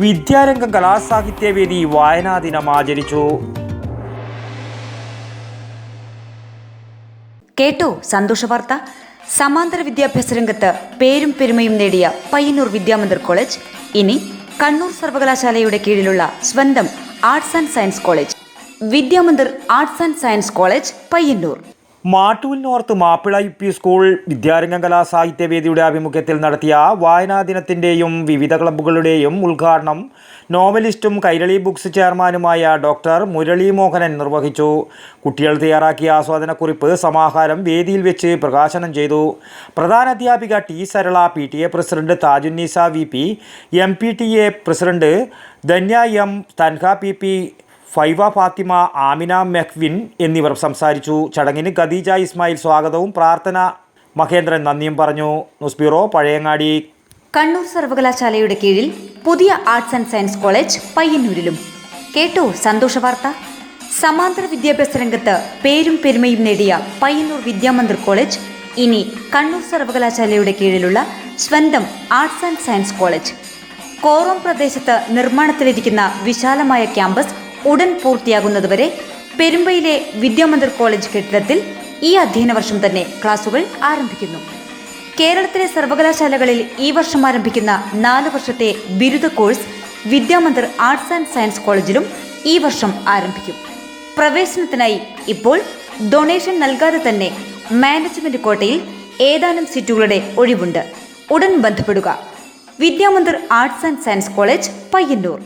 വിദ്യാരംഗം കലാസാഹിത്യവേദി വായനാ ദിനം ആചരിച്ചു. കേട്ടോ സന്തോഷവാർത്ത. സമാന്തര വിദ്യാഭ്യാസ രംഗത്ത് പേരും പെരുമയും നേടിയ പയ്യന്നൂർ വിദ്യാമന്ദിർ കോളേജ് ഇനി കണ്ണൂർ സർവകലാശാലയുടെ കീഴിലുള്ള സ്വന്തം arts and science college. Vidyamandir arts and science college Payyanur. Mattool north Mappila UP school Vidyarangam കലാസാഹിത്യവേദിയുടെ ആഭിമുഖ്യത്തിൽ നടത്തിയ വായനാ ദിനത്തിൻ്റെയും വിവിധ ക്ലബ്ബുകളുടെയും ഉദ്ഘാടനം നോവലിസ്റ്റും കൈരളി ബുക്സ് ചെയർമാനുമായ ഡോക്ടർ മുരളി മോഹനൻ നിർവഹിച്ചു. കുട്ടികൾ തയ്യാറാക്കിയ ആസ്വാദനക്കുറിപ്പ് സമാഹാരം വേദിയിൽ വെച്ച് പ്രകാശനം ചെയ്തു. പ്രധാനാധ്യാപിക T. Sarala, PTA president Thajunnisa VP, MPTA president Dhanya M, Thanha PP, Faiva Fathima, Amina Mehwin എന്നിവർ സംസാരിച്ചു. ചടങ്ങിന് ഖദീജ ഇസ്മായിൽ സ്വാഗതവും പ്രാർത്ഥന മഹേന്ദ്രൻ നന്ദിയും പറഞ്ഞു. News bureau, Pazhayangadi. കണ്ണൂർ സർവകലാശാലയുടെ കീഴിൽ പുതിയ ആർട്സ് ആൻഡ് സയൻസ് കോളേജ് പയ്യന്നൂരിലും. കേട്ടോ സന്തോഷവാർത്ത. സമാന്തര വിദ്യാഭ്യാസ രംഗത്ത് പേരും പെരുമയും നേടിയ പയ്യന്നൂർ വിദ്യാമന്ദിർ കോളേജ് ഇനി കണ്ണൂർ സർവകലാശാലയുടെ കീഴിലുള്ള സ്വന്തം arts and science college. Korom പ്രദേശത്ത് നിർമ്മാണത്തിലിരിക്കുന്ന വിശാലമായ ക്യാമ്പസ് ഉടൻ പൂർത്തിയാകുന്നതുവരെ പെരുമ്പയിലെ വിദ്യാമന്ദിർ കോളേജ് കെട്ടിടത്തിൽ ഈ അധ്യയന വർഷം തന്നെ ക്ലാസുകൾ ആരംഭിക്കുന്നു. കേരളത്തിലെ സർവകലാശാലകളിൽ ഈ വർഷം ആരംഭിക്കുന്ന 4 വർഷത്തെ ബിരുദ course Vidyamandir arts and science കോളേജിലും ഈ വർഷം ആരംഭിക്കും. പ്രവേശനത്തിനായി ഇപ്പോൾ ഡൊണേഷൻ നൽകാതെ തന്നെ മാനേജ്മെന്റ് കോട്ടയിൽ ഏതാനും സീറ്റുകളുടെ ഒഴിവുണ്ട്. ഉടൻ ബന്ധപ്പെടുക. Vidyamandir arts and science college Payyanur.